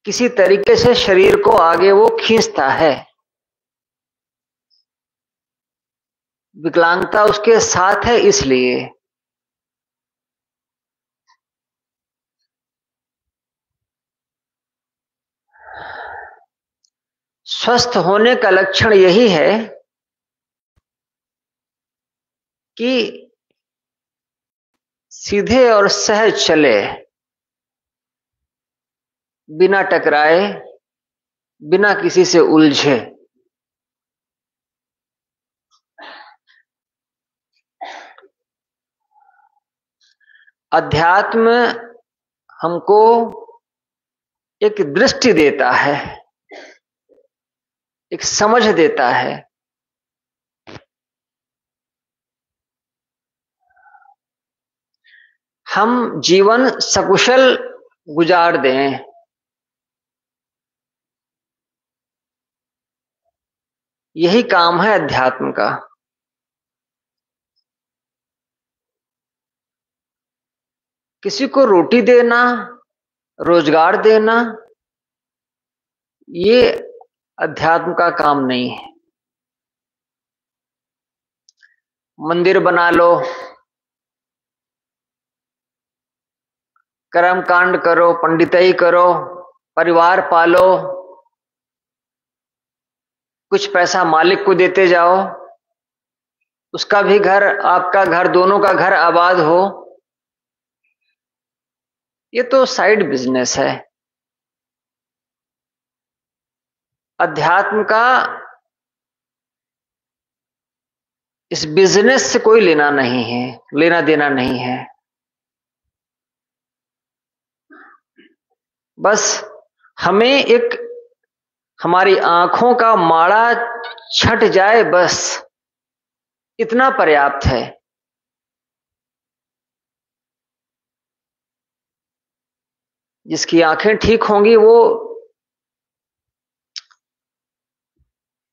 किसी तरीके से शरीर को आगे वो खींचता है। विकलांगता उसके साथ है इसलिए। स्वस्थ होने का लक्षण यही है कि सीधे और सहज चले, बिना टकराए, बिना किसी से उलझे। अध्यात्म हमको एक दृष्टि देता है, एक समझ देता है। हम जीवन सकुशल गुजार दें, यही काम है अध्यात्म का। किसी को रोटी देना, रोजगार देना, ये अध्यात्म का काम नहीं है। मंदिर बना लो, कर्म कांड करो, पंडिताई करो, परिवार पालो, कुछ पैसा मालिक को देते जाओ, उसका भी घर, आपका घर, दोनों का घर आबाद हो, ये तो साइड बिजनेस है। अध्यात्म का इस बिजनेस से कोई लेना नहीं है, लेना देना नहीं है। बस हमें एक हमारी आंखों का माड़ा छट जाए, बस इतना पर्याप्त है। जिसकी आंखें ठीक होंगी वो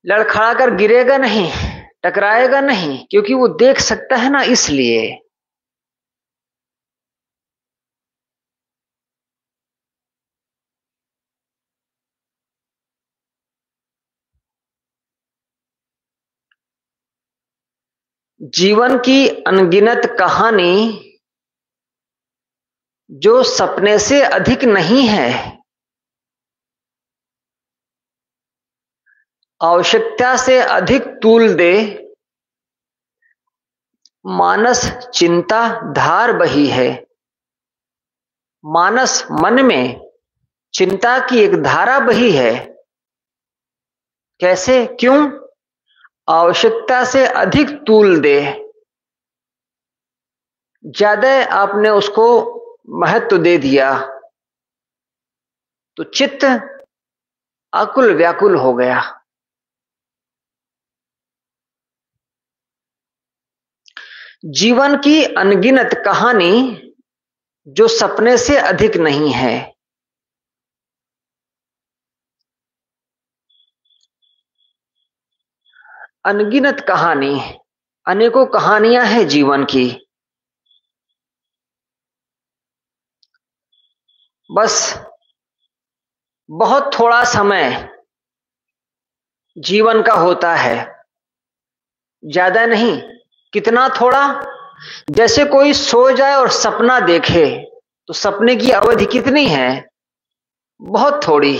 लड़खड़ा कर गिरेगा नहीं, टकराएगा नहीं, क्योंकि वो देख सकता है ना, इसलिए। जीवन की अनगिनत कहानी जो सपने से अधिक नहीं है, आवश्यकता से अधिक तूल दे, मानस चिंता धार बही है। मानस मन में चिंता की एक धारा बही है। कैसे, क्यों? आवश्यकता से अधिक तूल दे, ज्यादा आपने उसको महत्व दे दिया तो चित्त आकुल व्याकुल हो गया। जीवन की अनगिनत कहानी जो सपने से अधिक नहीं है। अनगिनत कहानी, अनेकों कहानियां हैं जीवन की। बस बहुत थोड़ा समय जीवन का होता है, ज्यादा नहीं। कितना थोड़ा? जैसे कोई सो जाए और सपना देखे तो सपने की अवधि कितनी है? बहुत थोड़ी।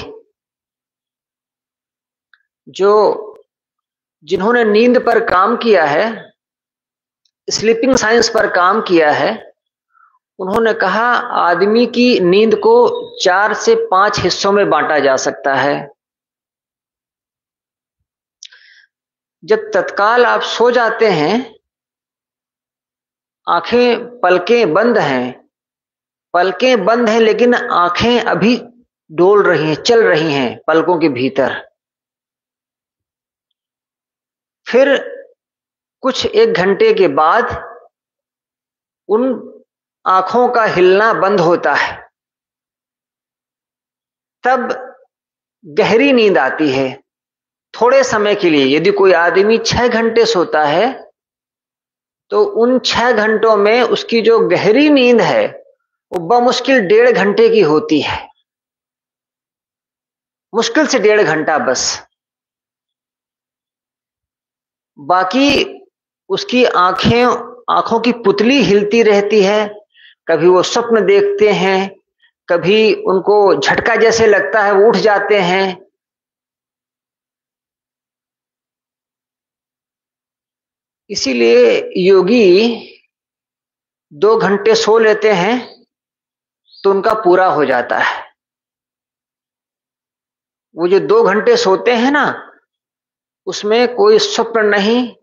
जिन्होंने नींद पर काम किया है, स्लीपिंग साइंस पर काम किया है, उन्होंने कहा आदमी की नींद को 4 से 5 हिस्सों में बांटा जा सकता है। जब तत्काल आप सो जाते हैं, आंखें, पलकें बंद हैं, पलकें बंद हैं लेकिन आंखें अभी डोल रही हैं, चल रही हैं पलकों के भीतर। फिर कुछ 1 घंटे के बाद उन आंखों का हिलना बंद होता है, तब गहरी नींद आती है थोड़े समय के लिए। यदि कोई आदमी 6 घंटे सोता है तो उन 6 घंटों में उसकी जो गहरी नींद है वो बमुश्किल 1.5 घंटे की होती है। मुश्किल से 1.5 घंटा बस। बाकी उसकी आंखों की पुतली हिलती रहती है, कभी वो स्वप्न देखते हैं, कभी उनको झटका जैसे लगता है, वो उठ जाते हैं। इसीलिए योगी 2 घंटे सो लेते हैं तो उनका पूरा हो जाता है। वो जो 2 घंटे सोते हैं ना, उसमें कोई स्वप्न नहीं,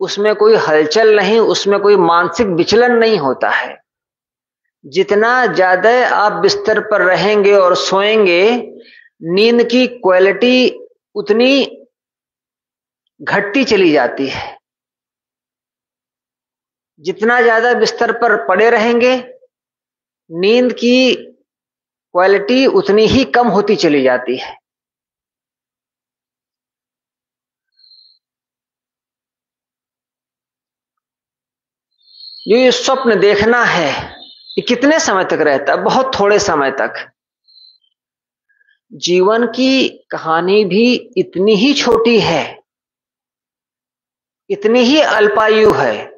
उसमें कोई हलचल नहीं, उसमें कोई मानसिक विचलन नहीं होता है। जितना ज्यादा आप बिस्तर पर रहेंगे और सोएंगे, नींद की क्वालिटी उतनी घटती चली जाती है। जितना ज्यादा बिस्तर पर पड़े रहेंगे, नींद की क्वालिटी उतनी ही कम होती चली जाती है। ये स्वप्न देखना है, ये कितने समय तक रहता है? बहुत थोड़े समय तक। जीवन की कहानी भी इतनी ही छोटी है, इतनी ही अल्पायु है।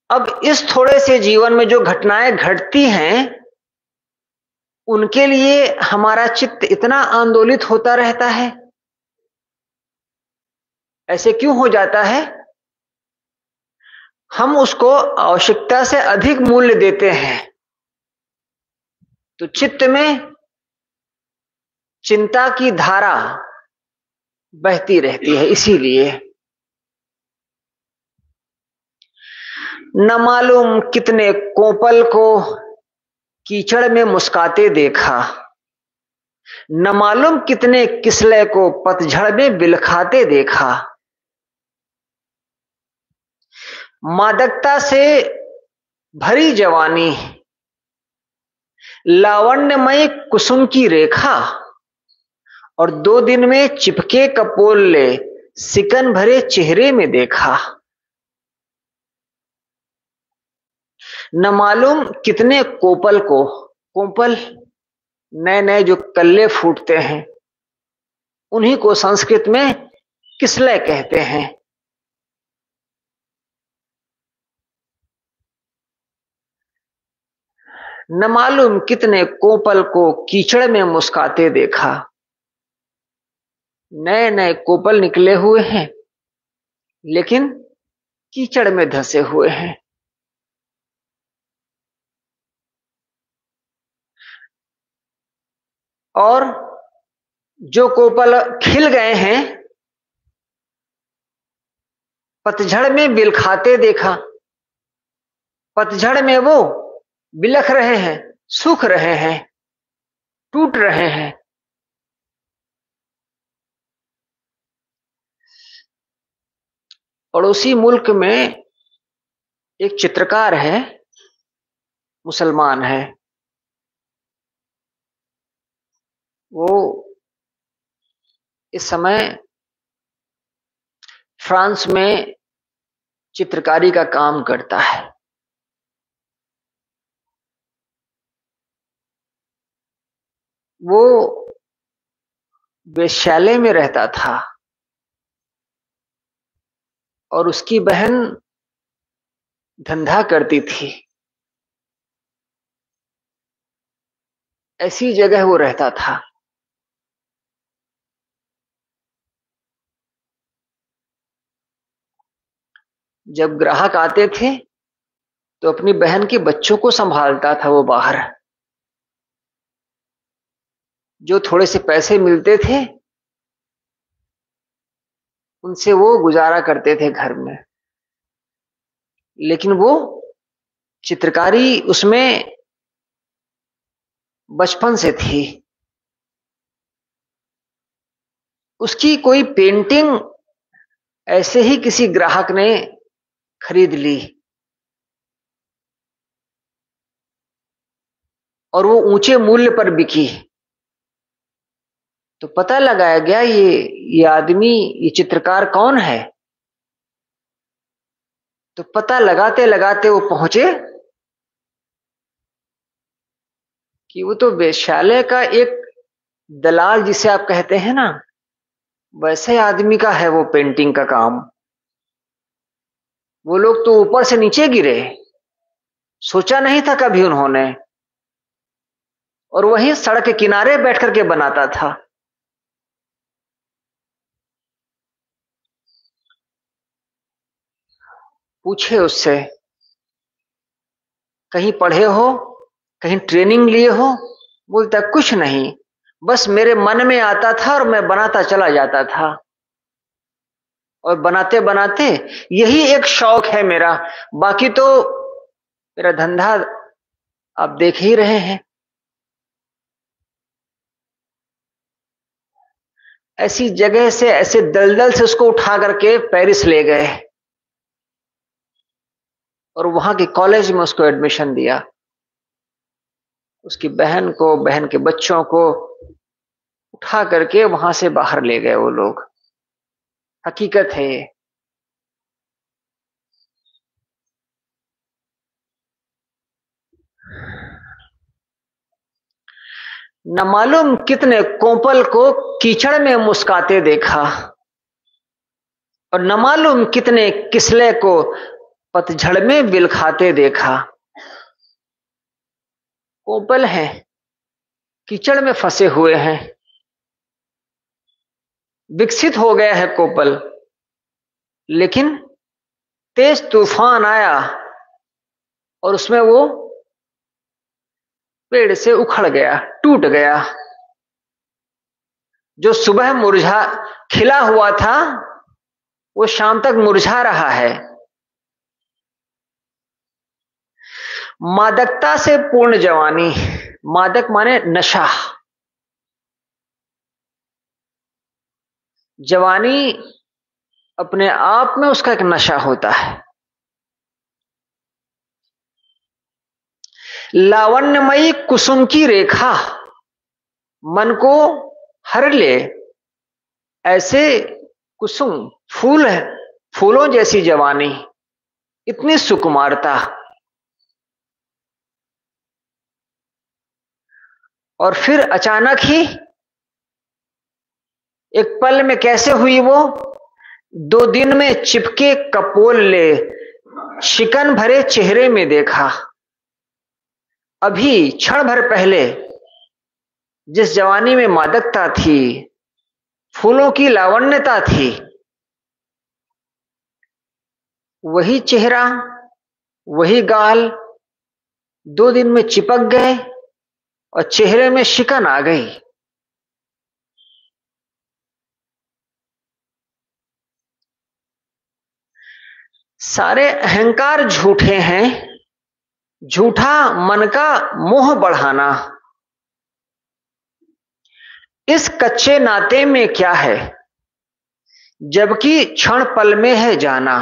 अब इस थोड़े से जीवन में जो घटनाएं घटती हैं, उनके लिए हमारा चित्त इतना आंदोलित होता रहता है। ऐसे क्यों हो जाता है? हम उसको आवश्यकता से अधिक मूल्य देते हैं, तो चित्त में चिंता की धारा बहती रहती है। इसीलिए न मालूम कितने कोपल को कीचड़ में मुस्काते देखा, न मालूम कितने किसले को पतझड़ में बिलखाते देखा। मादकता से भरी जवानी, लावण्यमय कुसुम की रेखा, और 2 दिन में चिपके कपोल ले सिकन भरे चेहरे में देखा। न मालूम कितने कोपल को, कोपल नए नए जो कल्ले फूटते हैं, उन्हीं को संस्कृत में किसले कहते हैं। न मालूम कितने कोपल को कीचड़ में मुस्काते देखा। नए नए कोपल निकले हुए हैं, लेकिन कीचड़ में धंसे हुए हैं। और जो कोपल खिल गए हैं, पतझड़ में बिलखाते देखा। पतझड़ में वो बिलख रहे हैं, सूख रहे हैं, टूट रहे हैं। पड़ोसी मुल्क में एक चित्रकार है, मुसलमान है। वो इस समय फ्रांस में चित्रकारी का काम करता है। वो वेश्यालय में रहता था और उसकी बहन धंधा करती थी। ऐसी जगह वो रहता था। जब ग्राहक आते थे तो अपनी बहन के बच्चों को संभालता था वो बाहर। जो थोड़े से पैसे मिलते थे, उनसे वो गुजारा करते थे घर में। लेकिन वो चित्रकारी उसमें बचपन से थी। उसकी कोई पेंटिंग ऐसे ही किसी ग्राहक ने खरीद ली और वो ऊंचे मूल्य पर बिकी। तो पता लगाया गया ये आदमी, ये चित्रकार कौन है। तो पता लगाते लगाते वो पहुंचे कि वो तो वेश्यालय का एक दलाल जिसे आप कहते हैं ना, वैसे आदमी का है वो पेंटिंग का काम। वो लोग तो ऊपर से नीचे गिरे, सोचा नहीं था कभी उन्होंने, और वहीं सड़क के किनारे बैठ करके बनाता था। पूछे उससे, कहीं पढ़े हो, कहीं ट्रेनिंग लिए हो? बोलता कुछ नहीं, बस मेरे मन में आता था और मैं बनाता चला जाता था, और बनाते बनाते यही एक शौक है मेरा। बाकी तो मेरा धंधा आप देख ही रहे हैं। ऐसी जगह से, ऐसे दलदल से उसको उठा करके पेरिस ले गए और वहां के कॉलेज में उसको एडमिशन दिया। उसकी बहन को, बहन के बच्चों को उठा करके वहां से बाहर ले गए वो लोग। हकीकत है ये। न मालूम कितने कोपल को कीचड़ में मुस्काते देखा, और न मालूम कितने किसले को पतझड़ में बिलखाते देखा। कोपल हैं, कीचड़ में फंसे हुए हैं, विकसित हो गया है कोपल, लेकिन तेज तूफान आया और उसमें वो पेड़ से उखड़ गया, टूट गया। जो सुबह मुरझा खिला हुआ था वो शाम तक मुरझा रहा है। मादकता से पूर्ण जवानी, मादक माने नशा। जवानी अपने आप में उसका एक नशा होता है। लावण्यमयी कुसुम की रेखा मन को हर ले, ऐसे कुसुम फूल है, फूलों जैसी जवानी, इतनी सुकुमारता। और फिर अचानक ही एक पल में कैसे हुई वो, 2 दिन में चिपके कपोल ले, शिकन भरे चेहरे में देखा। अभी क्षण भर पहले जिस जवानी में मादकता थी, फूलों की लावण्यता थी, वही चेहरा, वही गाल 2 दिन में चिपक गए और चेहरे में शिकन आ गई। सारे अहंकार झूठे हैं, झूठा मन का मोह बढ़ाना। इस कच्चे नाते में क्या है, जबकि क्षण पल में है जाना।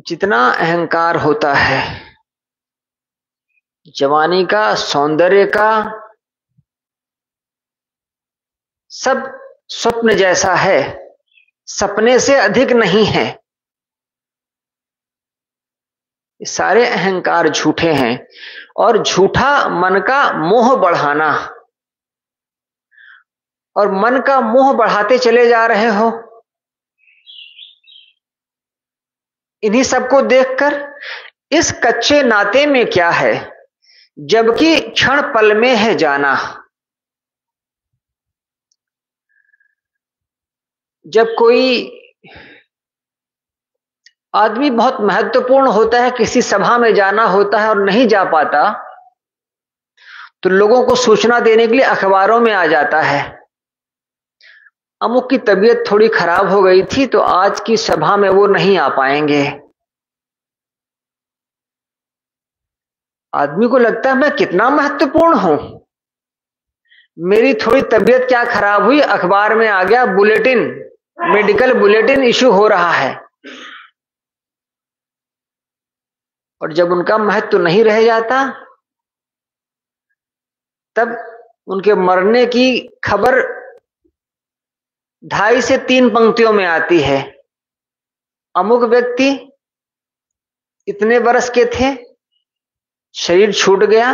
जितना अहंकार होता है, जवानी का, सौंदर्य का, सब स्वप्न जैसा है, सपने से अधिक नहीं है। सारे अहंकार झूठे हैं, और झूठा मन का मोह बढ़ाना, और मन का मोह बढ़ाते चले जा रहे हो। इन्हीं सबको देखकर इस कच्चे नाते में क्या है, जबकि क्षण पल में है जाना। जब कोई आदमी बहुत महत्वपूर्ण होता है, किसी सभा में जाना होता है और नहीं जा पाता, तो लोगों को सूचना देने के लिए अखबारों में आ जाता है, अमुक की तबीयत थोड़ी खराब हो गई थी तो आज की सभा में वो नहीं आ पाएंगे। आदमी को लगता है मैं कितना महत्वपूर्ण हूं, मेरी थोड़ी तबीयत क्या खराब हुई, अखबार में आ गया बुलेटिन, मेडिकल बुलेटिन इशू हो रहा है। और जब उनका महत्व नहीं रह जाता, तब उनके मरने की खबर 2.5 से 3 पंक्तियों में आती है। अमुक व्यक्ति इतने बरस के थे, शरीर छूट गया,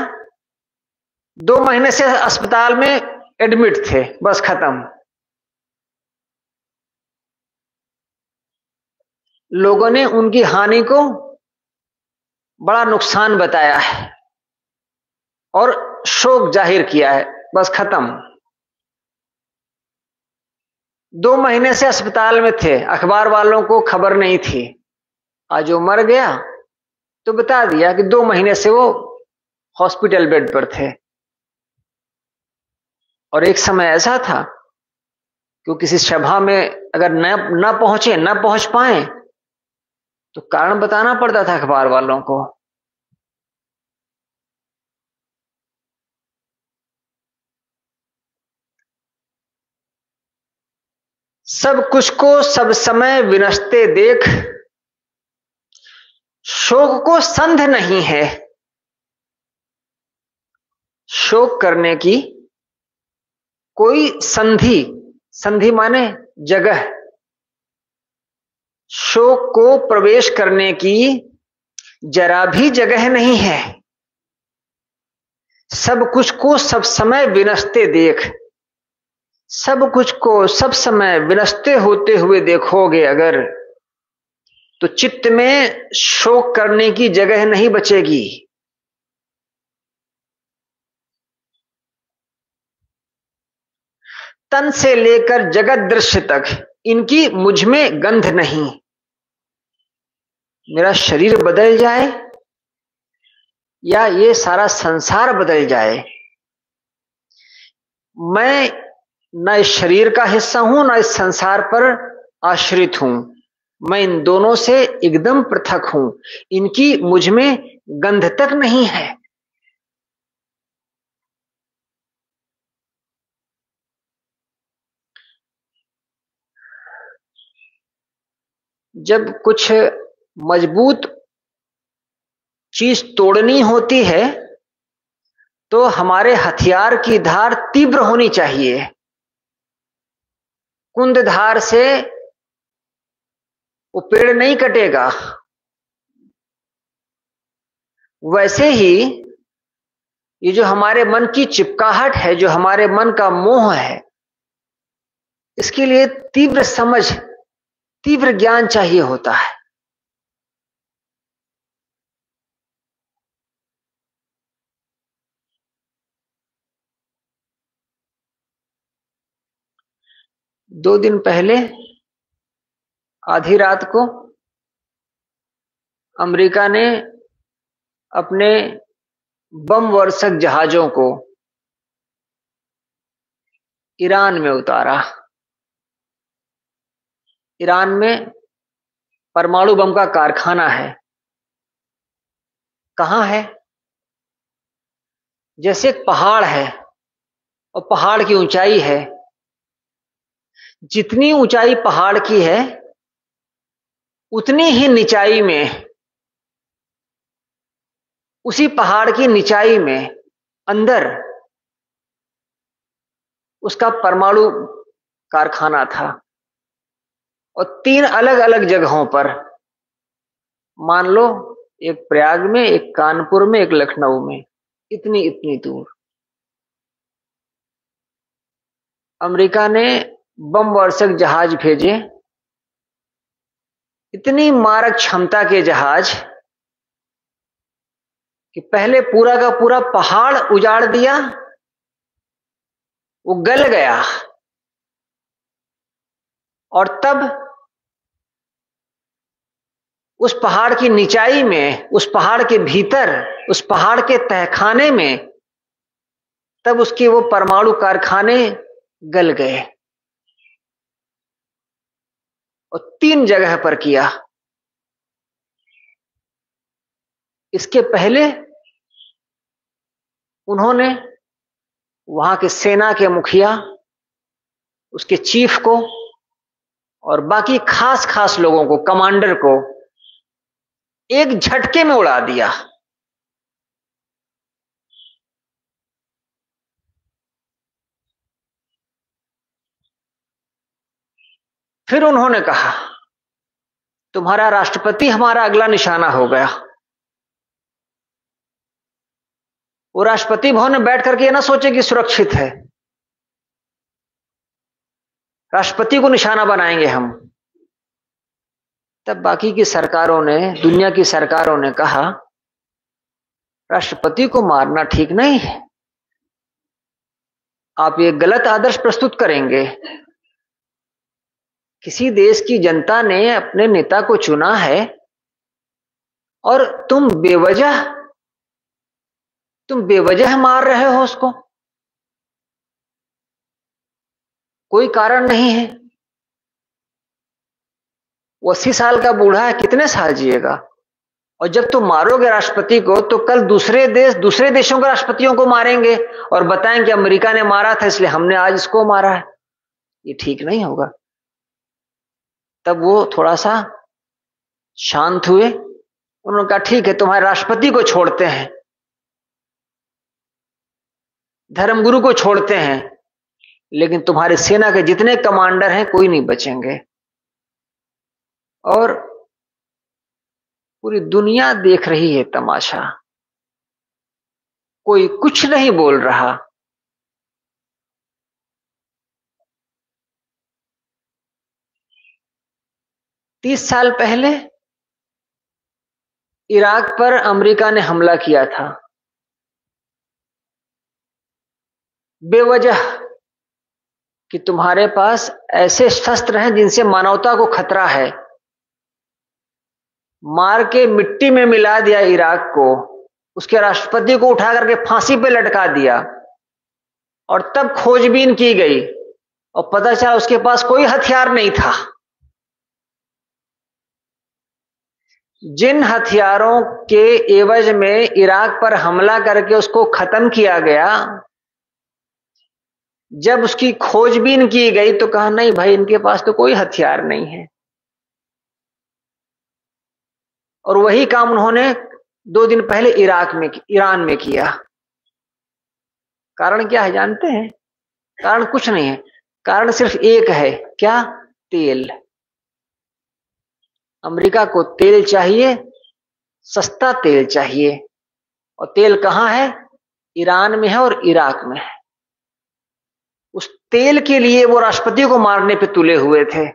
2 महीने से अस्पताल में एडमिट थे, बस खत्म। लोगों ने उनकी हानि को बड़ा नुकसान बताया है और शोक जाहिर किया है, बस खत्म। 2 महीने से अस्पताल में थे, अखबार वालों को खबर नहीं थी। आज वो मर गया तो बता दिया कि 2 महीने से वो हॉस्पिटल बेड पर थे। और एक समय ऐसा था कि किसी सभा में अगर न पहुंचे, न पहुंच पाए तो कारण बताना पड़ता था अखबार वालों को। सब कुछ को सब समय विनष्टे देख, शोक को संध नहीं है। शोक करने की कोई संधि, संधि माने जगह, शोक को प्रवेश करने की जरा भी जगह नहीं है। सब कुछ को सब समय विनष्टे देख, सब कुछ को सब समय विनष्टे होते हुए देखोगे अगर, तो चित्त में शोक करने की जगह नहीं बचेगी। तन से लेकर जगत दृश्य तक इनकी मुझ में गंध नहीं। मेरा शरीर बदल जाए या ये सारा संसार बदल जाए, मैं न इस शरीर का हिस्सा हूं, न इस संसार पर आश्रित हूं। मैं इन दोनों से एकदम पृथक हूं। इनकी मुझ में गंध तक नहीं है। जब कुछ मजबूत चीज तोड़नी होती है तो हमारे हथियार की धार तीव्र होनी चाहिए। कुंद धार से वो पेड़ नहीं कटेगा। वैसे ही ये जो हमारे मन की चिपकाहट है, जो हमारे मन का मोह है, इसके लिए तीव्र समझ, तीव्र ज्ञान चाहिए होता है। दो दिन पहले आधी रात को अमेरिका ने अपने बम वर्षक जहाजों को ईरान में उतारा। ईरान में परमाणु बम का कारखाना है। कहां है? जैसे एक पहाड़ है और पहाड़ की ऊंचाई है। जितनी ऊंचाई पहाड़ की है उतनी ही निचाई में, उसी पहाड़ की निचाई में अंदर उसका परमाणु कारखाना था। और 3 अलग अलग जगहों पर, मान लो एक प्रयाग में, एक कानपुर में, एक लखनऊ में, इतनी इतनी दूर अमेरिका ने बम वर्षक जहाज भेजे। इतनी मारक क्षमता के जहाज कि पहले पूरा का पूरा पहाड़ उजाड़ दिया, वो गल गया। और तब उस पहाड़ की निचाई में, उस पहाड़ के भीतर, उस पहाड़ के तहखाने में, तब उसके वो परमाणु कारखाने गल गए। और 3 जगह पर किया। इसके पहले उन्होंने वहां के सेना के मुखिया, उसके चीफ को और बाकी खास खास लोगों को, कमांडर को एक झटके में उड़ा दिया। फिर उन्होंने कहा तुम्हारा राष्ट्रपति हमारा अगला निशाना हो गया। वो राष्ट्रपति भवन में बैठ करके ये ना सोचे कि सुरक्षित है, राष्ट्रपति को निशाना बनाएंगे हम। तब बाकी की सरकारों ने, दुनिया की सरकारों ने कहा राष्ट्रपति को मारना ठीक नहीं है, आप ये गलत आदर्श प्रस्तुत करेंगे। किसी देश की जनता ने अपने नेता को चुना है और तुम बेवजह मार रहे हो उसको, कोई कारण नहीं है। वो 80 साल का बूढ़ा है, कितने साल जिएगा? और जब तुम मारोगे राष्ट्रपति को तो कल दूसरे देशों के राष्ट्रपतियों को मारेंगे और बताएंगे कि अमेरिका ने मारा था इसलिए हमने आज इसको मारा है। ये ठीक नहीं होगा। तब वो थोड़ा सा शांत हुए। उन्होंने कहा ठीक है, तुम्हारे राष्ट्रपति को छोड़ते हैं, धर्मगुरु को छोड़ते हैं, लेकिन तुम्हारी सेना के जितने कमांडर हैं कोई नहीं बचेंगे। और पूरी दुनिया देख रही है तमाशा, कोई कुछ नहीं बोल रहा। तीस साल पहले इराक पर अमेरिका ने हमला किया था, बेवजह कि तुम्हारे पास ऐसे शस्त्र हैं जिनसे मानवता को खतरा है। मार के मिट्टी में मिला दिया इराक को, उसके राष्ट्रपति को उठा करके फांसी पे लटका दिया और तब खोजबीन की गई और पता चला उसके पास कोई हथियार नहीं था। जिन हथियारों के एवज में इराक पर हमला करके उसको खत्म किया गया, जब उसकी खोजबीन की गई तो कहा नहीं भाई, इनके पास तो कोई हथियार नहीं है। और वही काम उन्होंने 2 दिन पहले ईरान में किया। कारण क्या है जानते हैं? कारण कुछ नहीं है, कारण सिर्फ एक है। क्या? तेल। अमेरिका को तेल चाहिए, सस्ता तेल चाहिए। और तेल कहां है? ईरान में है और इराक में है। उस तेल के लिए वो राष्ट्रपति को मारने पे तुले हुए थे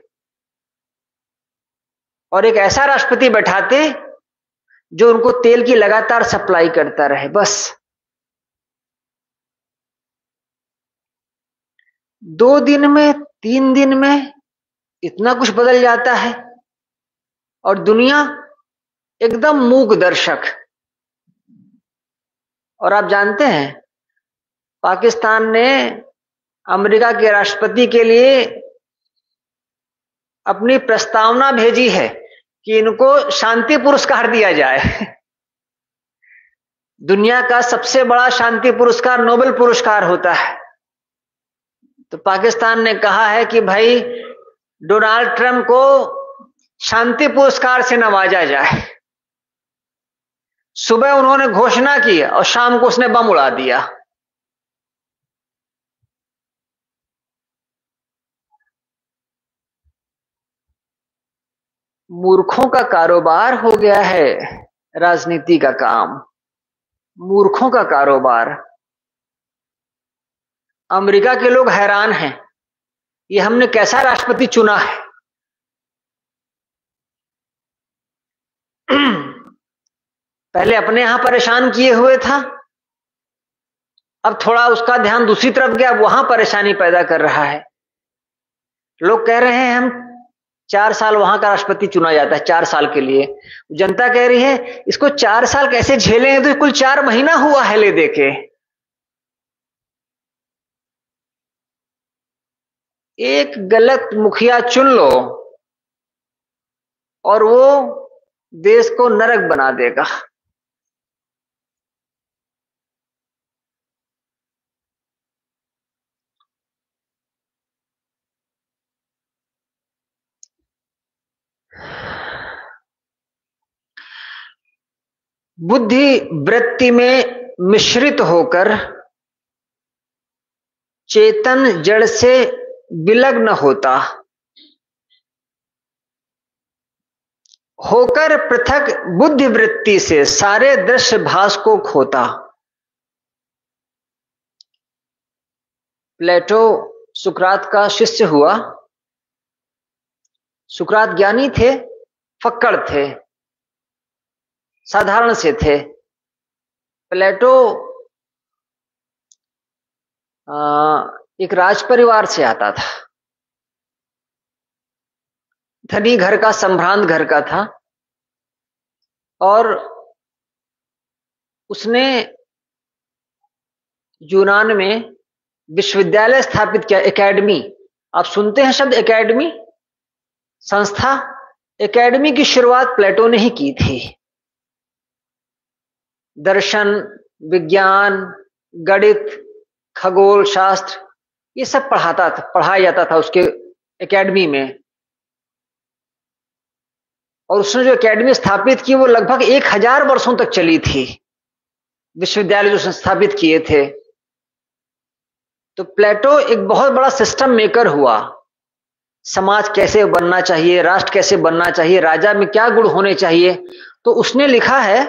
और एक ऐसा राष्ट्रपति बैठाते जो उनको तेल की लगातार सप्लाई करता रहे। बस 2 दिन में, 3 दिन में इतना कुछ बदल जाता है और दुनिया एकदम मूक दर्शक। और आप जानते हैं पाकिस्तान ने अमेरिका के राष्ट्रपति के लिए अपनी प्रस्तावना भेजी है कि इनको शांति पुरस्कार दिया जाए। दुनिया का सबसे बड़ा शांति पुरस्कार नोबेल पुरस्कार होता है। तो पाकिस्तान ने कहा है कि भाई डोनाल्ड ट्रंप को शांति पुरस्कार से नवाजा जाए। सुबह उन्होंने घोषणा की और शाम को उसने बम उड़ा दिया। मूर्खों का कारोबार हो गया है राजनीति का काम, मूर्खों का कारोबार। अमेरिका के लोग हैरान हैं, ये हमने कैसा राष्ट्रपति चुना है। पहले अपने यहां परेशान किए हुए था, अब थोड़ा उसका ध्यान दूसरी तरफ गया, वहां परेशानी पैदा कर रहा है। लोग कह रहे हैं हम 4 साल वहां का राष्ट्रपति चुना जाता है, 4 साल के लिए। जनता कह रही है इसको 4 साल कैसे झेलें, तो कुल 4 महीना हुआ है ले देके। एक गलत मुखिया चुन लो और वो देश को नरक बना देगा। बुद्धि वृत्ति में मिश्रित होकर चेतन जड़ से विलग्न होता, होकर पृथक बुद्धि वृत्ति से सारे दृश्य भास को खोता। प्लेटो सुकरात का शिष्य हुआ। सुकरात ज्ञानी थे, फक्कड़ थे, साधारण से थे। प्लेटो एक राज परिवार से आता था, धनी घर का, संभ्रांत घर का था, और उसने यूनान में विश्वविद्यालय स्थापित किया, एकेडमी। आप सुनते हैं शब्द एकेडमी, संस्था। एकेडमी की शुरुआत प्लेटो ने ही की थी। दर्शन, विज्ञान, गणित, खगोल शास्त्र, ये सब पढ़ाया जाता था उसके एकेडमी में। और उसने जो एकेडमी स्थापित की वो लगभग 1000 वर्षों तक चली थी। विश्वविद्यालय जो उसने स्थापित किए थे। तो प्लेटो एक बहुत बड़ा सिस्टम मेकर हुआ। समाज कैसे बनना चाहिए, राष्ट्र कैसे बनना चाहिए, राजा में क्या गुण होने चाहिए। तो उसने लिखा है,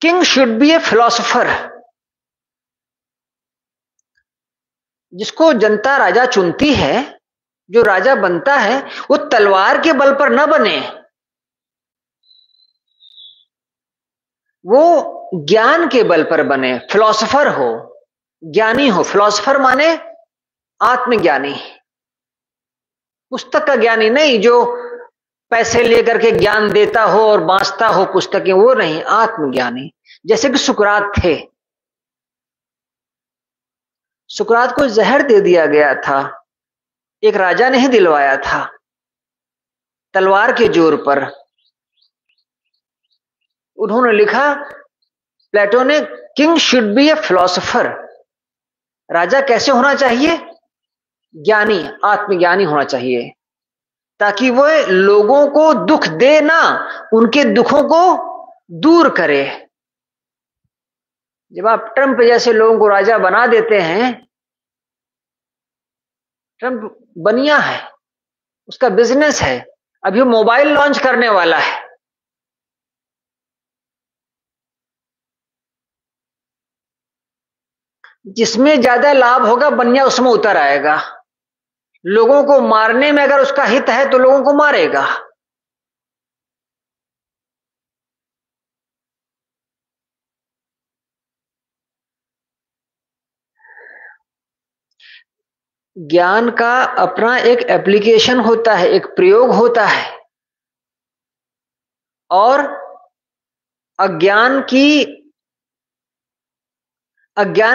king should be a philosopher. जिसको जनता राजा चुनती है, जो राजा बनता है, वो तलवार के बल पर न बने, वो ज्ञान के बल पर बने, फिलोसोफर हो, ज्ञानी हो। फिलोसोफर माने आत्मज्ञानी, पुस्तक का ज्ञानी नहीं, जो पैसे लेकर के ज्ञान देता हो और बांचता हो पुस्तकें, वो नहीं, आत्मज्ञानी। जैसे कि सुकरात थे। सुकरात को जहर दे दिया गया था, एक राजा ने ही दिलवाया था, तलवार के जोर पर। उन्होंने लिखा, प्लेटो ने, king should be a philosopher. राजा कैसे होना चाहिए? ज्ञानी, आत्मज्ञानी होना चाहिए, ताकि वह लोगों को दुख दे ना, उनके दुखों को दूर करे। जब आप ट्रंप जैसे लोगों को राजा बना देते हैं, ट्रंप बनिया है, उसका बिजनेस है, अभी वो मोबाइल लॉन्च करने वाला है। जिसमें ज्यादा लाभ होगा बनिया उसमें उतर आएगा। लोगों को मारने में अगर उसका हित है तो लोगों को मारेगा। ज्ञान का अपना एक एप्लीकेशन होता है, एक प्रयोग होता है, और अज्ञान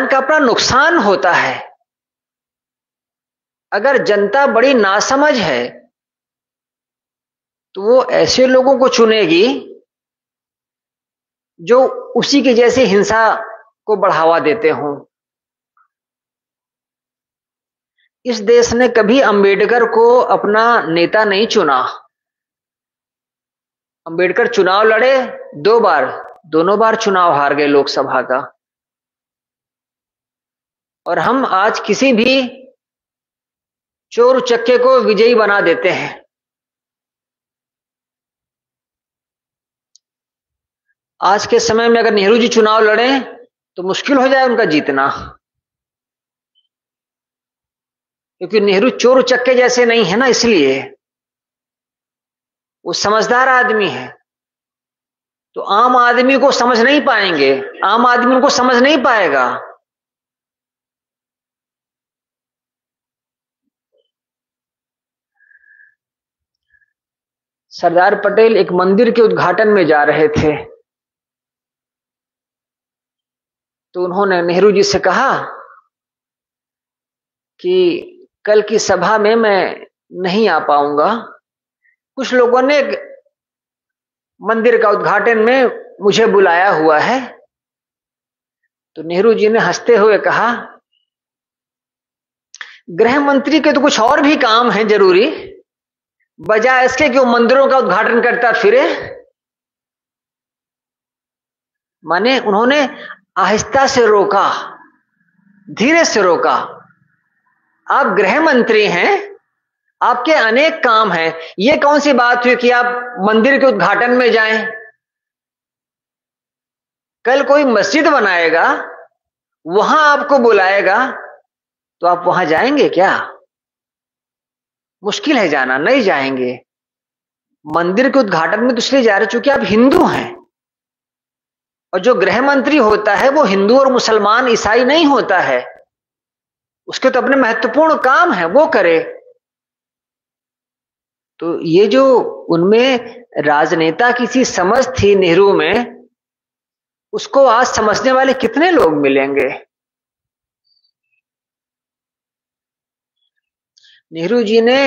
का अपना नुकसान होता है। अगर जनता बड़ी नासमझ है तो वो ऐसे लोगों को चुनेगी जो उसी के जैसे हिंसा को बढ़ावा देते हों। इस देश ने कभी अंबेडकर को अपना नेता नहीं चुना। अंबेडकर चुनाव लड़े 2 बार, दोनों बार चुनाव हार गए लोकसभा का। और हम आज किसी भी चोर उचक्के को विजयी बना देते हैं। आज के समय में अगर नेहरू जी चुनाव लड़े तो मुश्किल हो जाए उनका जीतना, क्योंकि नेहरू चोर उचक्के जैसे नहीं है ना, इसलिए वो समझदार आदमी है। तो आम आदमी को समझ नहीं पाएंगे, आम आदमी उनको समझ नहीं पाएगा। सरदार पटेल एक मंदिर के उद्घाटन में जा रहे थे, तो उन्होंने नेहरू जी से कहा कि कल की सभा में मैं नहीं आ पाऊंगा, कुछ लोगों ने मंदिर का उद्घाटन में मुझे बुलाया हुआ है। तो नेहरू जी ने हंसते हुए कहा, गृह मंत्री के तो कुछ और भी काम है जरूरी, बजाय इसके कि वो मंदिरों का उद्घाटन करता फिरे। माने उन्होंने आहिस्ता से रोका, धीरे से रोका। आप गृह मंत्री हैं, आपके अनेक काम हैं। ये कौन सी बात हुई कि आप मंदिर के उद्घाटन में जाएं? कल कोई मस्जिद बनाएगा, वहां आपको बुलाएगा, तो आप वहां जाएंगे क्या? मुश्किल है जाना, नहीं जाएंगे। मंदिर के उद्घाटन में तो इसलिए जा रहे चूंकि आप हिंदू हैं, और जो गृह मंत्री होता है वो हिंदू और मुसलमान ईसाई नहीं होता है, उसके तो अपने महत्वपूर्ण काम है, वो करे। तो ये जो उनमें राजनेता की सी समझ थी नेहरू में, उसको आज समझने वाले कितने लोग मिलेंगे? नेहरू जी ने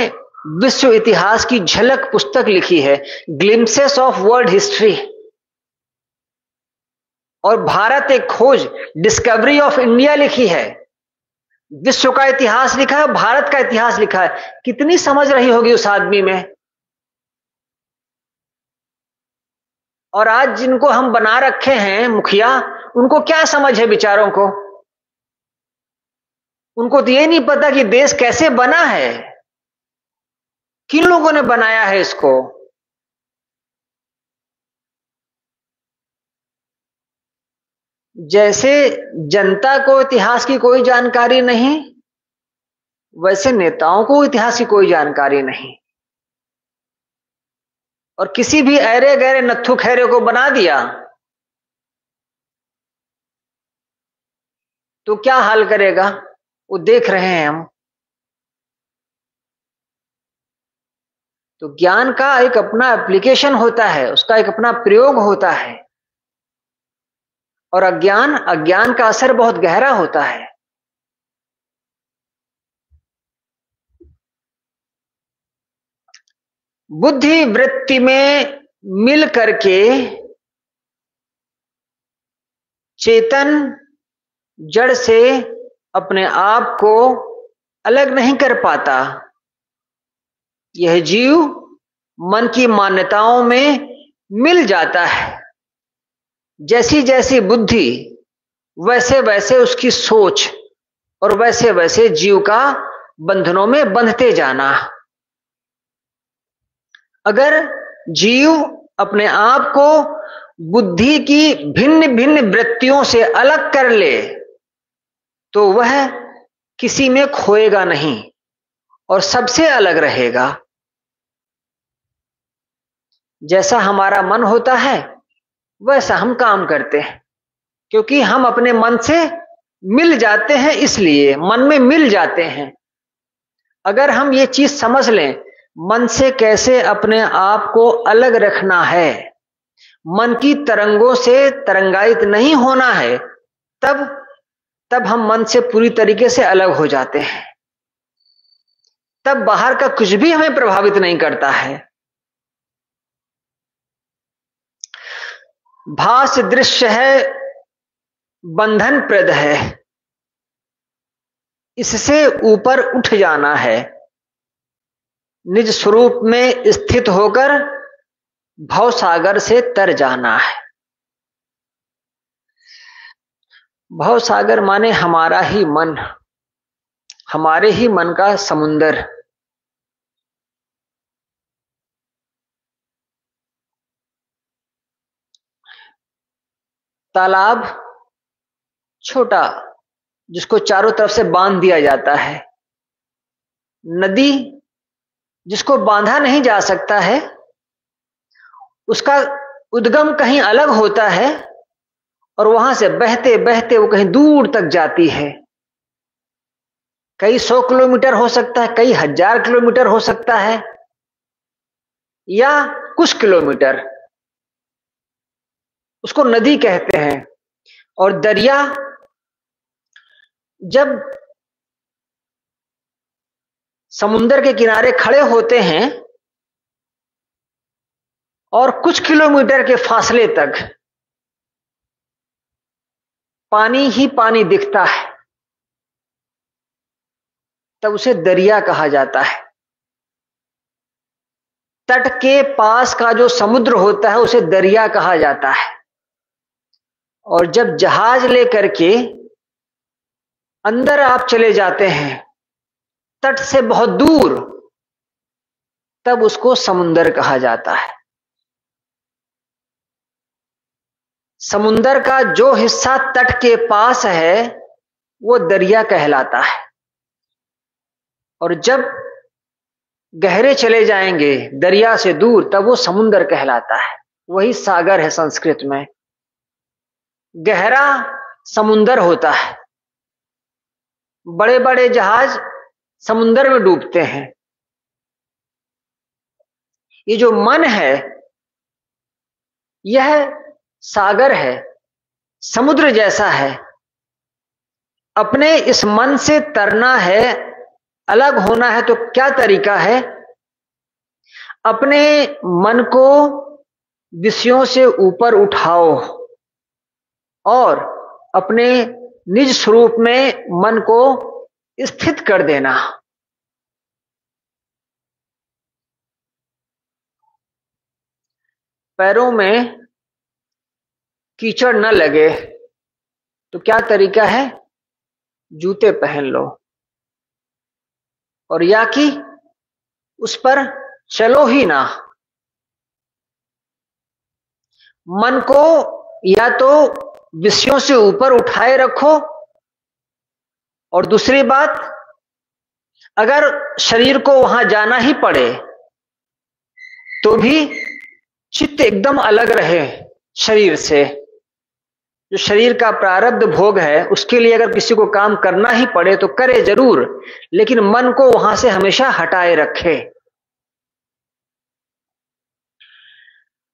विश्व इतिहास की झलक पुस्तक लिखी है, ग्लिम्सेस ऑफ वर्ल्ड हिस्ट्री, और भारत एक खोज, डिस्कवरी ऑफ इंडिया लिखी है। विश्व का इतिहास लिखा है, भारत का इतिहास लिखा है। कितनी समझ रही होगी उस आदमी में। और आज जिनको हम बना रखे हैं मुखिया, उनको क्या समझ है बेचारों को? उनको तो ये नहीं पता कि देश कैसे बना है, किन लोगों ने बनाया है इसको। जैसे जनता को इतिहास की कोई जानकारी नहीं, वैसे नेताओं को इतिहास की कोई जानकारी नहीं, और किसी भी ऐरे गहरे नत्थु खैरे को बना दिया तो क्या हाल करेगा, वो देख रहे हैं हम। तो ज्ञान का एक अपना एप्लीकेशन होता है, उसका एक अपना प्रयोग होता है, और अज्ञान का असर बहुत गहरा होता है। बुद्धि वृत्ति में मिल करके चेतन जड़ से अपने आप को अलग नहीं कर पाता। यह जीव मन की मान्यताओं में मिल जाता है। जैसी जैसी बुद्धि, वैसे वैसे उसकी सोच, और वैसे वैसे जीव का बंधनों में बंधते जाना। अगर जीव अपने आप को बुद्धि की भिन्न भिन्न वृत्तियों से अलग कर ले, तो वह किसी में खोएगा नहीं और सबसे अलग रहेगा। जैसा हमारा मन होता है वैसा हम काम करते हैं, क्योंकि हम अपने मन से मिल जाते हैं, इसलिए मन में मिल जाते हैं। अगर हम ये चीज समझ लें, मन से कैसे अपने आप को अलग रखना है, मन की तरंगों से तरंगायित नहीं होना है, तब हम मन से पूरी तरीके से अलग हो जाते हैं। तब बाहर का कुछ भी हमें प्रभावित नहीं करता है। भास दृश्य है, बंधन प्रद है, इससे ऊपर उठ जाना है। निज स्वरूप में स्थित होकर भव सागर से तर जाना है। भव सागर माने हमारा ही मन, हमारे ही मन का समुंदर। तालाब छोटा, जिसको चारों तरफ से बांध दिया जाता है। नदी जिसको बांधा नहीं जा सकता है, उसका उद्गम कहीं अलग होता है, और वहां से बहते बहते वो कहीं दूर तक जाती है। कई 100 किलोमीटर हो सकता है, कई 1000 किलोमीटर हो सकता है, या कुछ किलोमीटर, उसको नदी कहते हैं। और दरिया जब समुद्र के किनारे खड़े होते हैं और कुछ किलोमीटर के फासले तक पानी ही पानी दिखता है, तब उसे दरिया कहा जाता है। तट के पास का जो समुद्र होता है उसे दरिया कहा जाता है। और जब जहाज लेकर के अंदर आप चले जाते हैं, तट से बहुत दूर, तब उसको समुंदर कहा जाता है। समुंदर का जो हिस्सा तट के पास है वो दरिया कहलाता है, और जब गहरे चले जाएंगे दरिया से दूर तब वो समुंदर कहलाता है। वही सागर है संस्कृत में। गहरा समुंदर होता है, बड़े बड़े जहाज समुंदर में डूबते हैं। ये जो मन है यह सागर है, समुद्र जैसा है। अपने इस मन से तरना है, अलग होना है, तो क्या तरीका है? अपने मन को विषयों से ऊपर उठाओ और अपने निज स्वरूप में मन को स्थित कर देना। पैरों में कीचड़ न लगे तो क्या तरीका है? जूते पहन लो, और या कि उस पर चलो ही ना। मन को या तो विषयों से ऊपर उठाए रखो, और दूसरी बात, अगर शरीर को वहां जाना ही पड़े तो भी चित्त एकदम अलग रहे शरीर से। जो शरीर का प्रारब्ध भोग है उसके लिए अगर किसी को काम करना ही पड़े तो करे जरूर, लेकिन मन को वहां से हमेशा हटाए रखे।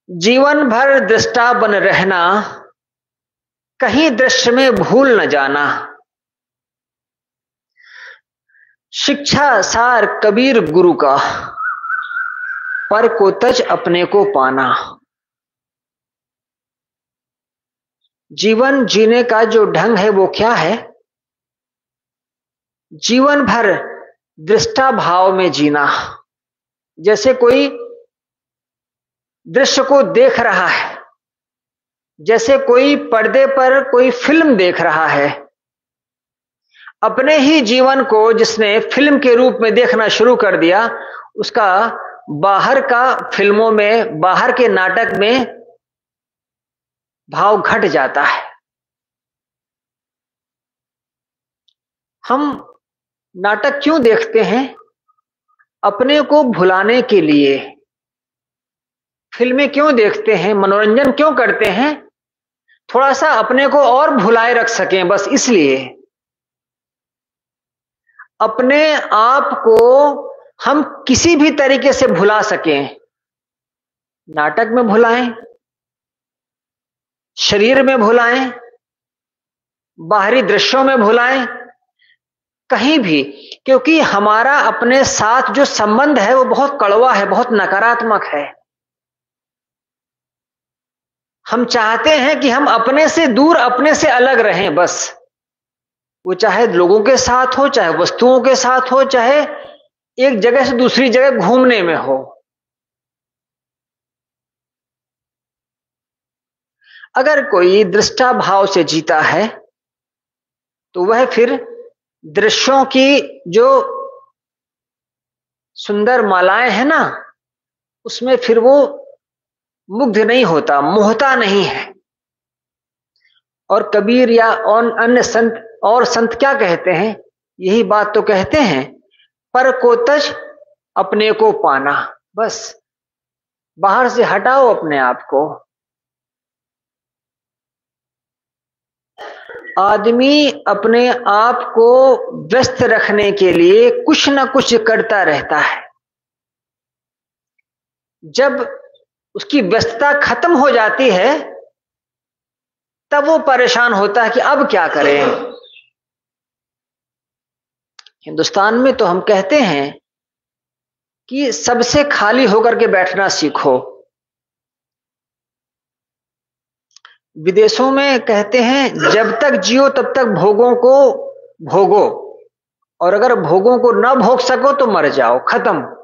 जीवन भर दृष्टा बन रहना, कहीं दृश्य में भूल न जाना। शिक्षा सार कबीर गुरु का, पर को तज अपने को पाना। जीवन जीने का जो ढंग है वो क्या है? जीवन भर दृष्टा भाव में जीना। जैसे कोई दृश्य को देख रहा है, जैसे कोई पर्दे पर कोई फिल्म देख रहा है। अपने ही जीवन को जिसने फिल्म के रूप में देखना शुरू कर दिया, उसका बाहर का फिल्मों में, बाहर के नाटक में भाव घट जाता है। हम नाटक क्यों देखते हैं? अपने को भुलाने के लिए। फिल्में क्यों देखते हैं? मनोरंजन क्यों करते हैं? थोड़ा सा अपने को और भुलाए रख सकें, बस इसलिए। अपने आप को हम किसी भी तरीके से भुला सकें। नाटक में भुलाएं, शरीर में भुलाएं, बाहरी दृश्यों में भुलाएं, कहीं भी, क्योंकि हमारा अपने साथ जो संबंध है वो बहुत कड़वा है, बहुत नकारात्मक है। हम चाहते हैं कि हम अपने से दूर, अपने से अलग रहें बस। वो चाहे लोगों के साथ हो, चाहे वस्तुओं के साथ हो, चाहे एक जगह से दूसरी जगह घूमने में हो। अगर कोई दृष्टा भाव से जीता है तो वह फिर दृश्यों की जो सुंदर मालाएं हैं ना, उसमें फिर वो मुग्ध नहीं होता, मोहता नहीं है। और कबीर या अन्य संत और संत क्या कहते हैं? यही बात तो कहते हैं, पर को तज अपने को पाना। बस बाहर से हटाओ अपने आप को। आदमी अपने आप को व्यस्त रखने के लिए कुछ न कुछ करता रहता है। जब उसकी व्यस्तता खत्म हो जाती है तब वो परेशान होता है कि अब क्या करें। हिंदुस्तान में तो हम कहते हैं कि सबसे खाली होकर के बैठना सीखो। विदेशों में कहते हैं जब तक जियो तब तक भोगों को भोगो, और अगर भोगों को न भोग सको तो मर जाओ, खत्म।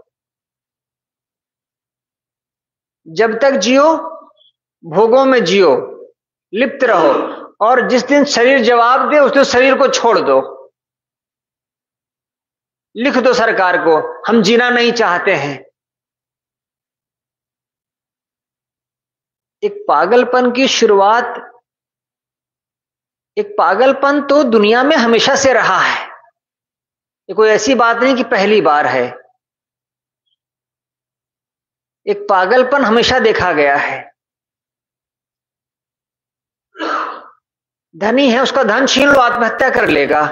जब तक जियो भोगों में जियो, लिप्त रहो, और जिस दिन शरीर जवाब दे उस दिन शरीर को छोड़ दो। लिख दो सरकार को, हम जीना नहीं चाहते हैं, एक पागलपन की शुरुआत, एक पागलपन तो दुनिया में हमेशा से रहा है। ये कोई ऐसी बात नहीं कि पहली बार है। एक पागलपन हमेशा देखा गया है। धनी है, उसका धन छीन लो, आत्महत्या कर लेगा।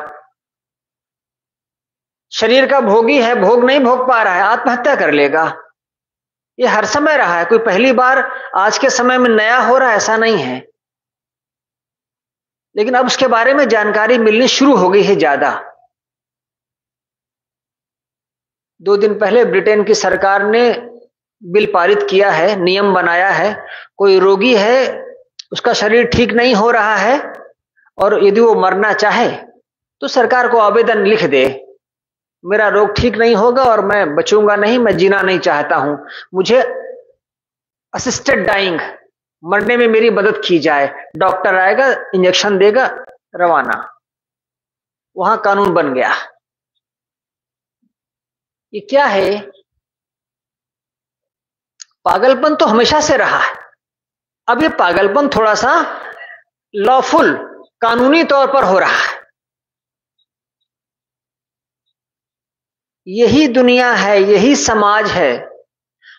शरीर का भोगी है, भोग नहीं भोग पा रहा है, आत्महत्या कर लेगा। ये हर समय रहा है, कोई पहली बार आज के समय में नया हो रहा है ऐसा नहीं है। लेकिन अब उसके बारे में जानकारी मिलनी शुरू हो गई है ज्यादा। 2 दिन पहले ब्रिटेन की सरकार ने बिल पारित किया है, नियम बनाया है। कोई रोगी है, उसका शरीर ठीक नहीं हो रहा है और यदि वो मरना चाहे तो सरकार को आवेदन लिख दे, मेरा रोग ठीक नहीं होगा और मैं बचूंगा नहीं, मैं जीना नहीं चाहता हूं, मुझे असिस्टेड डाइंग, मरने में मेरी मदद की जाए। डॉक्टर आएगा, इंजेक्शन देगा, रवाना। वहां कानून बन गया। ये क्या है? पागलपन तो हमेशा से रहा है। अब ये पागलपन थोड़ा सा लॉफुल, कानूनी तौर पर हो रहा है। यही दुनिया है, यही समाज है।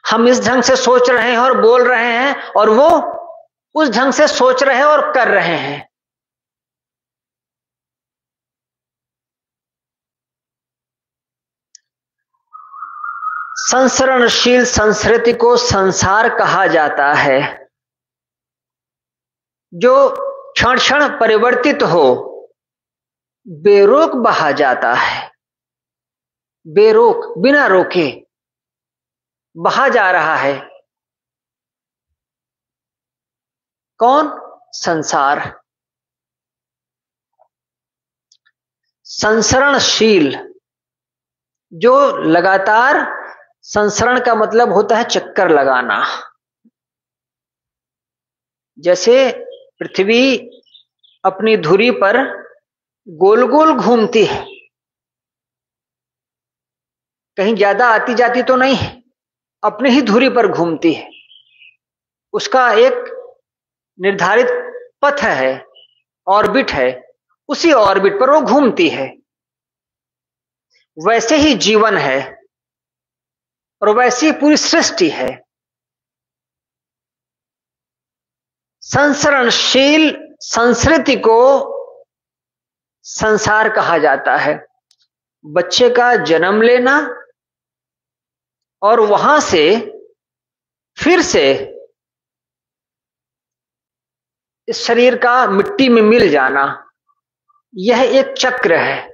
हम इस ढंग से सोच रहे हैं और बोल रहे हैं और वो उस ढंग से सोच रहे हैं और कर रहे हैं। संसरणशील संस्कृति को संसार कहा जाता है, जो क्षण क्षण परिवर्तित हो, बेरोक बहा जाता है। बेरोक, बिना रोके बहा जा रहा है। कौन? संसार। संसरणशील, जो लगातार, संसरण का मतलब होता है चक्कर लगाना। जैसे पृथ्वी अपनी धुरी पर गोल गोल घूमती है, कहीं ज्यादा आती जाती तो नहीं है, अपनी ही धुरी पर घूमती है। उसका एक निर्धारित पथ है, ऑर्बिट है, उसी ऑर्बिट पर वो घूमती है। वैसे ही जीवन है और वैसी ही पूरी सृष्टि है। संसरणशील संस्कृति को संसार कहा जाता है। बच्चे का जन्म लेना और वहां से फिर से इस शरीर का मिट्टी में मिल जाना, यह एक चक्र है।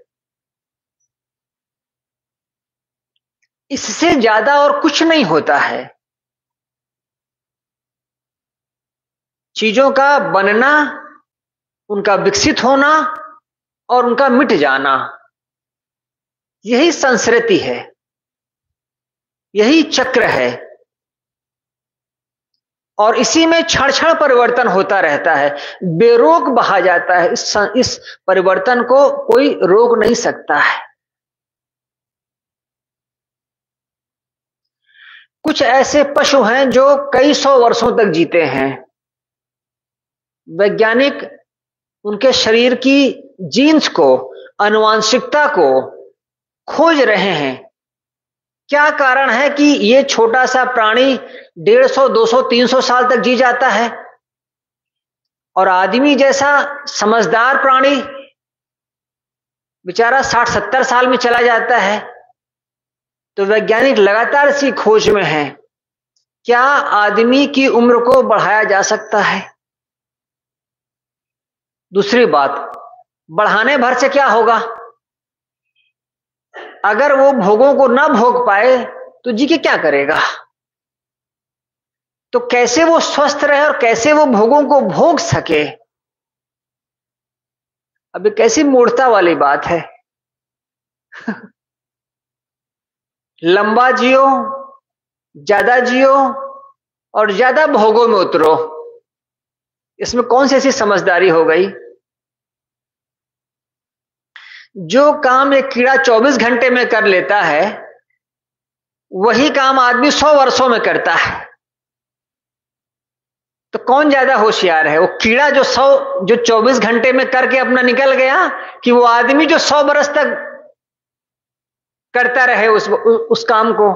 इससे ज्यादा और कुछ नहीं होता है। चीजों का बनना, उनका विकसित होना और उनका मिट जाना, यही संस्कृति है, यही चक्र है। और इसी में क्षण क्षण परिवर्तन होता रहता है, बेरोक बहा जाता है। इस परिवर्तन को कोई रोक नहीं सकता है। कुछ ऐसे पशु हैं जो कई सौ वर्षों तक जीते हैं। वैज्ञानिक उनके शरीर की जीन्स को, आनुवांशिकता को खोज रहे हैं। क्या कारण है कि ये छोटा सा प्राणी 150, 200, 300 साल तक जी जाता है और आदमी जैसा समझदार प्राणी बेचारा 60-70 साल में चला जाता है? तो वैज्ञानिक लगातार इसी खोज में हैं। क्या आदमी की उम्र को बढ़ाया जा सकता है? दूसरी बात, बढ़ाने भर से क्या होगा? अगर वो भोगों को ना भोग पाए तो जी के क्या करेगा? तो कैसे वो स्वस्थ रहे और कैसे वो भोगों को भोग सके? अब ये कैसी मूर्खता वाली बात है। लंबा जियो, ज्यादा जियो और ज्यादा भोगों में उतरो, इसमें कौन सी ऐसी समझदारी हो गई? जो काम एक कीड़ा 24 घंटे में कर लेता है, वही काम आदमी 100 वर्षों में करता है। तो कौन ज्यादा होशियार है, वो कीड़ा जो 24 घंटे में करके अपना निकल गया, कि वो आदमी जो 100 बरस तक करता रहे उस काम को।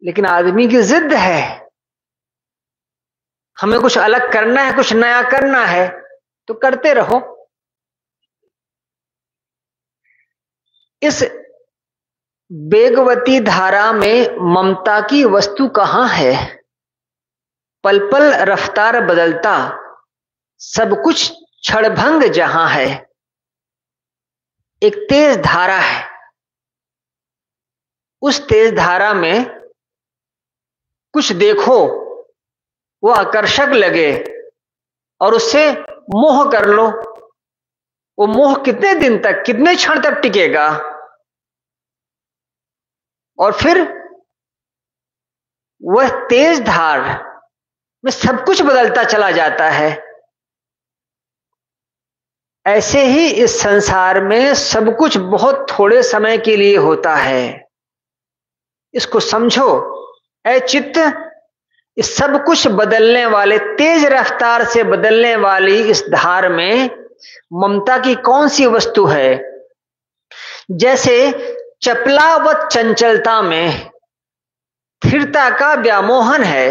लेकिन आदमी की जिद है, हमें कुछ अलग करना है, कुछ नया करना है, तो करते रहो। इस वेगवती धारा में ममता की वस्तु कहां है? पल पल रफ्तार बदलता सब कुछ क्षणभंग जहां है। एक तेज धारा है, उस तेज धारा में कुछ देखो, वो आकर्षक लगे और उससे मोह कर लो। वो मोह कितने दिन तक, कितने क्षण तक टिकेगा? और फिर वह तेज धार में सब कुछ बदलता चला जाता है। ऐसे ही इस संसार में सब कुछ बहुत थोड़े समय के लिए होता है। इसको समझो। ऐ चित्त, इस सब कुछ बदलने वाले, तेज रफ्तार से बदलने वाली इस धार में ममता की कौन सी वस्तु है? जैसे चपला व चंचलता में स्थिरता का व्यामोहन है।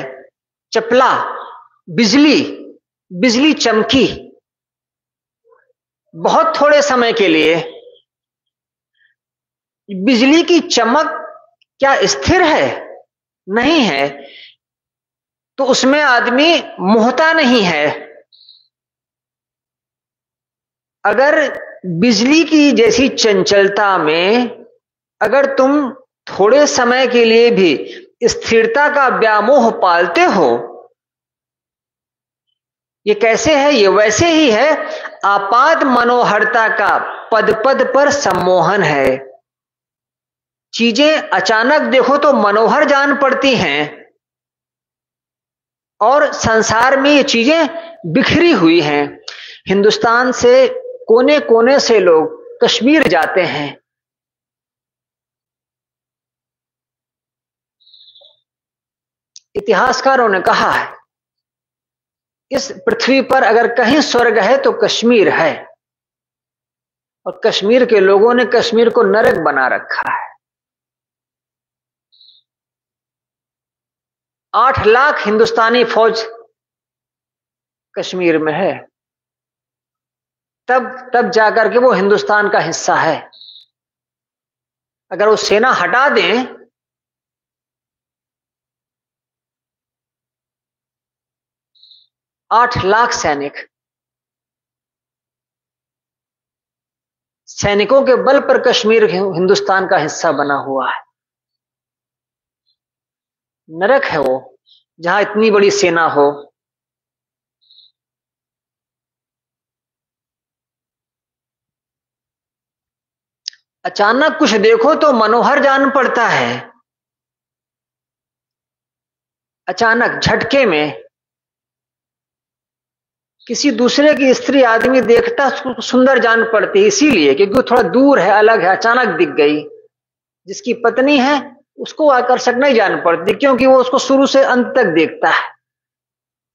चपला, बिजली चमकी बहुत थोड़े समय के लिए। बिजली की चमक क्या स्थिर है? नहीं है, तो उसमें आदमी मोहता नहीं है। अगर बिजली की जैसी चंचलता में अगर तुम थोड़े समय के लिए भी स्थिरता का व्यामोह पालते हो, ये कैसे है? ये वैसे ही है। आपात मनोहरता का पद पद पर सम्मोहन है। चीजें अचानक देखो तो मनोहर जान पड़ती हैं, और संसार में ये चीजें बिखरी हुई हैं। हिंदुस्तान से कोने कोने से लोग कश्मीर जाते हैं। इतिहासकारों ने कहा है, इस पृथ्वी पर अगर कहीं स्वर्ग है तो कश्मीर है, और कश्मीर के लोगों ने कश्मीर को नरक बना रखा है। 8 लाख हिंदुस्तानी फौज कश्मीर में है, तब जाकर के वो हिंदुस्तान का हिस्सा है। अगर वो सेना हटा दें, आठ लाख सैनिकों के बल पर कश्मीर हिंदुस्तान का हिस्सा बना हुआ है। नरक है वो, जहां इतनी बड़ी सेना हो। अचानक कुछ देखो तो मनोहर जान पड़ता है। अचानक झटके में किसी दूसरे की स्त्री आदमी देखता सुंदर जान पड़ती है, इसीलिए क्योंकि वो थोड़ा दूर है, अलग है, अचानक दिख गई। जिसकी पत्नी है उसको आकर्षक नहीं जान पड़ती, क्योंकि वो उसको शुरू से अंत तक देखता है,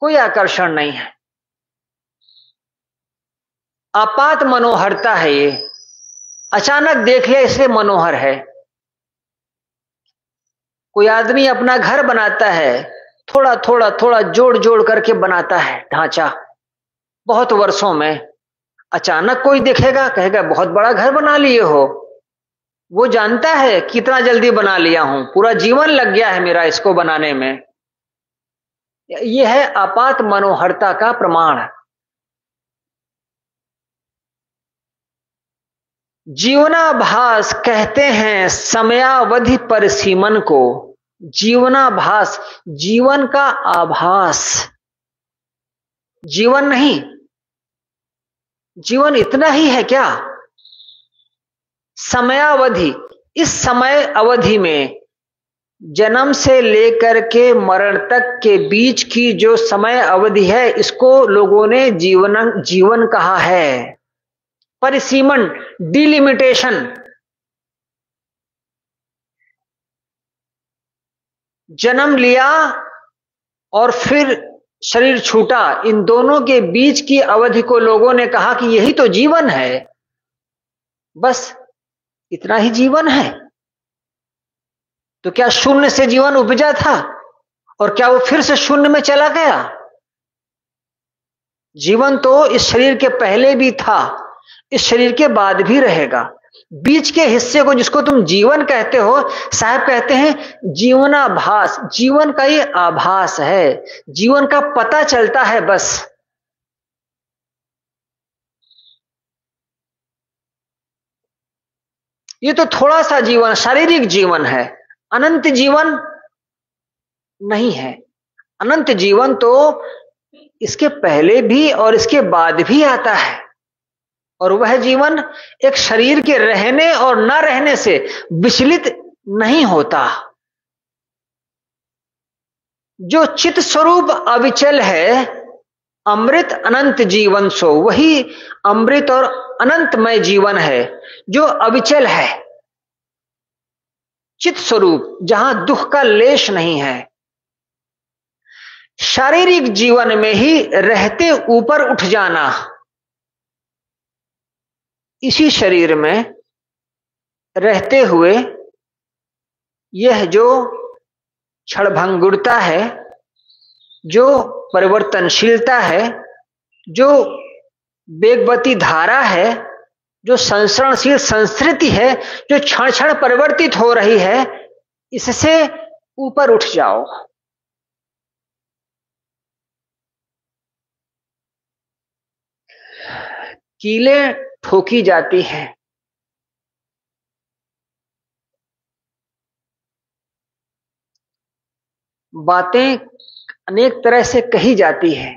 कोई आकर्षण नहीं है। आपात मनोहरता है ये, अचानक देख लिया इसलिए मनोहर है। कोई आदमी अपना घर बनाता है, थोड़ा थोड़ा थोड़ा जोड़ जोड़ करके बनाता है ढांचा, बहुत वर्षों में। अचानक कोई देखेगा, कहेगा बहुत बड़ा घर बना लिए हो। वो जानता है कितना जल्दी बना लिया हूं, पूरा जीवन लग गया है मेरा इसको बनाने में। यह है आपात मनोहरता का प्रमाण। जीवनाभास कहते हैं समयावधि परिसीमन को। जीवनाभास, जीवन का आभास, जीवन नहीं। जीवन इतना ही है क्या? समयावधि, इस समय अवधि में जन्म से लेकर के मरण तक के बीच की जो समय अवधि है, इसको लोगों ने जीवन कहा है। परिसीमन, डिलिमिटेशन। जन्म लिया और फिर शरीर छूटा, इन दोनों के बीच की अवधि को लोगों ने कहा कि यही तो जीवन है, बस इतना ही जीवन है। तो क्या शून्य से जीवन उपजा था और क्या वो फिर से शून्य में चला गया? जीवन तो इस शरीर के पहले भी था, इस शरीर के बाद भी रहेगा। बीच के हिस्से को जिसको तुम जीवन कहते हो, साहब कहते हैं जीवनाभास, जीवन का ही आभास है, जीवन का पता चलता है बस। ये तो थोड़ा सा जीवन, शारीरिक जीवन है, अनंत जीवन नहीं है। अनंत जीवन तो इसके पहले भी और इसके बाद भी आता है, और वह जीवन एक शरीर के रहने और न रहने से विचलित नहीं होता। जो चित स्वरूप अविचल है, अमृत अनंत जीवन सो, वही अमृत और अनंतमय जीवन है जो अविचल है, चित स्वरूप, जहां दुख का लेश नहीं है। शारीरिक जीवन में ही रहते ऊपर उठ जाना, इसी शरीर में रहते हुए यह जो क्षणभंगुरता है, जो परिवर्तनशीलता है, जो वेगवती धारा है, जो संसरणशील संस्कृति है, जो क्षण क्षण परिवर्तित हो रही है, इससे ऊपर उठ जाओ। कीलें ठोकी जाती हैं, बातें अनेक तरह से कही जाती है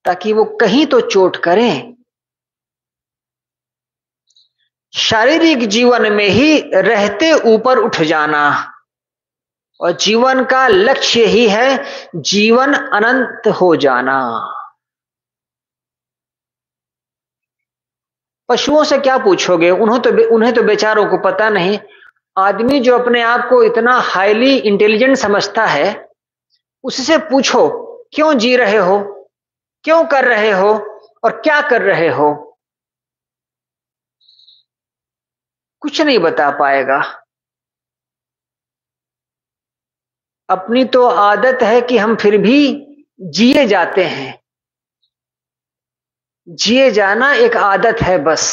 ताकि वो कहीं तो चोट करें। शारीरिक जीवन में ही रहते ऊपर उठ जाना, और जीवन का लक्ष्य ही है जीवन अनंत हो जाना। पशुओं से क्या पूछोगे, उन्हें तो बेचारों को पता नहीं। आदमी जो अपने आप को इतना हाईली इंटेलिजेंट समझता है, उससे पूछो क्यों जी रहे हो, क्यों कर रहे हो और क्या कर रहे हो, कुछ नहीं बता पाएगा। अपनी तो आदत है कि हम फिर भी जिए जाते हैं। जिए जाना एक आदत है बस।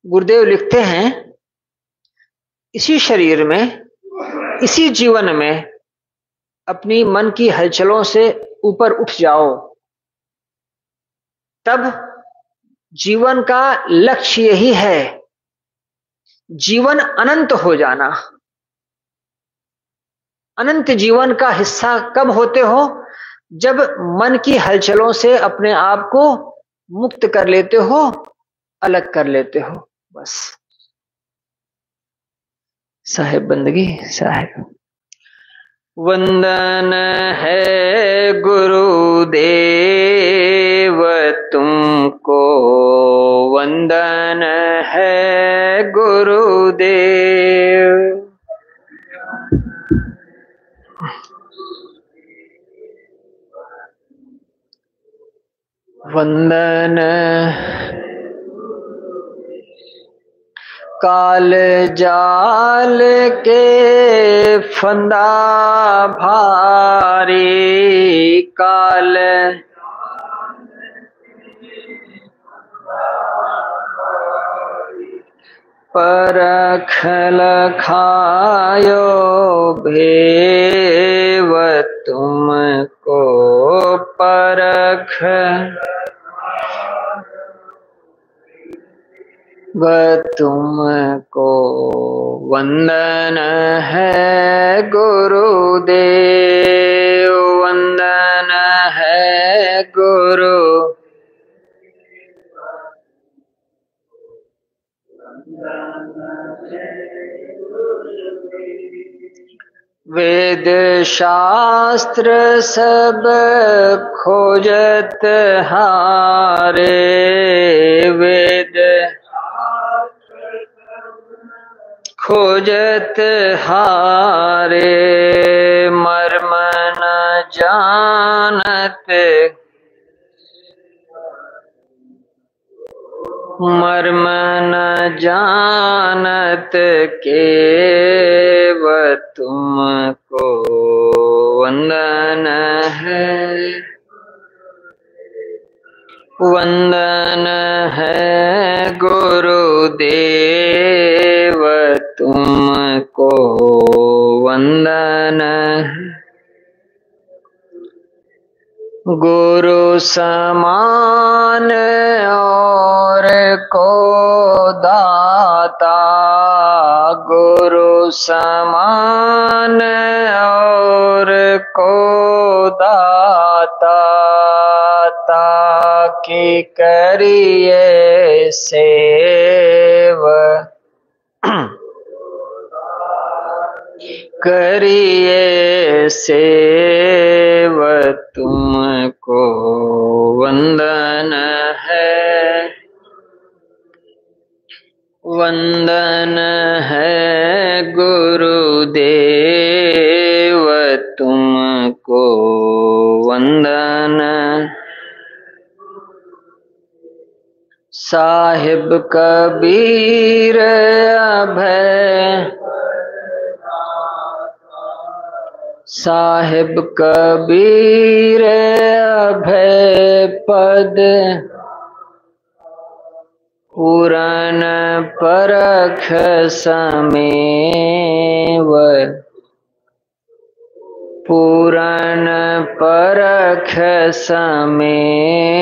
गुरुदेव लिखते हैं, इसी शरीर में, इसी जीवन में अपनी मन की हलचलों से ऊपर उठ जाओ, तब जीवन का लक्ष्य यही है जीवन अनंत हो जाना। अनंत जीवन का हिस्सा कब होते हो? जब मन की हलचलों से अपने आप को मुक्त कर लेते हो, अलग कर लेते हो, बस। साहेब बंदगी साहेब। वंदन है गुरुदेव तुमको, वंदन है गुरुदेव। वंदन काल जाल के फंदा भारी, काल परख लखायो भेव तुमको, परख तुमको। वंदन है गुरुदेव, वंदन है गुरु। वेद शास्त्र सब खोजत हारे, वेद खोजत हारे मर्म न जानत, मर्म न जानत केव तुमको वंदन है, वंदन है गुरुदेव तुमको वंदन है। गुरु समान और को दाता, गुरु समान और को दाता, ताकि करिए सेव, करिए सेव तुमको वंदन है, वंदन है गुरुदेव तुमको वंदन। साहिब कबीर अभय, साहिब कबीर अभय पद, पूरन परख समेव, पूरन परख समेव,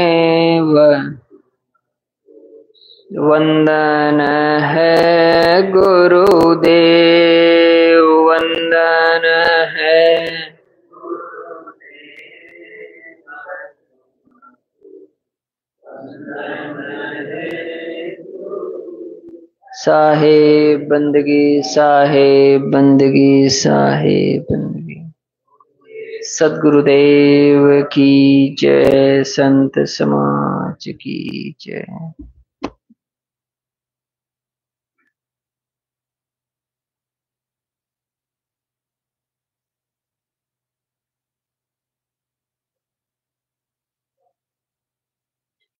वंदन है गुरुदेव वंदन है। साहेब बंदगी, साहेब बंदगी, साहेब बंदगी। सद्गुरुदेव की जय, संत समाज की जय।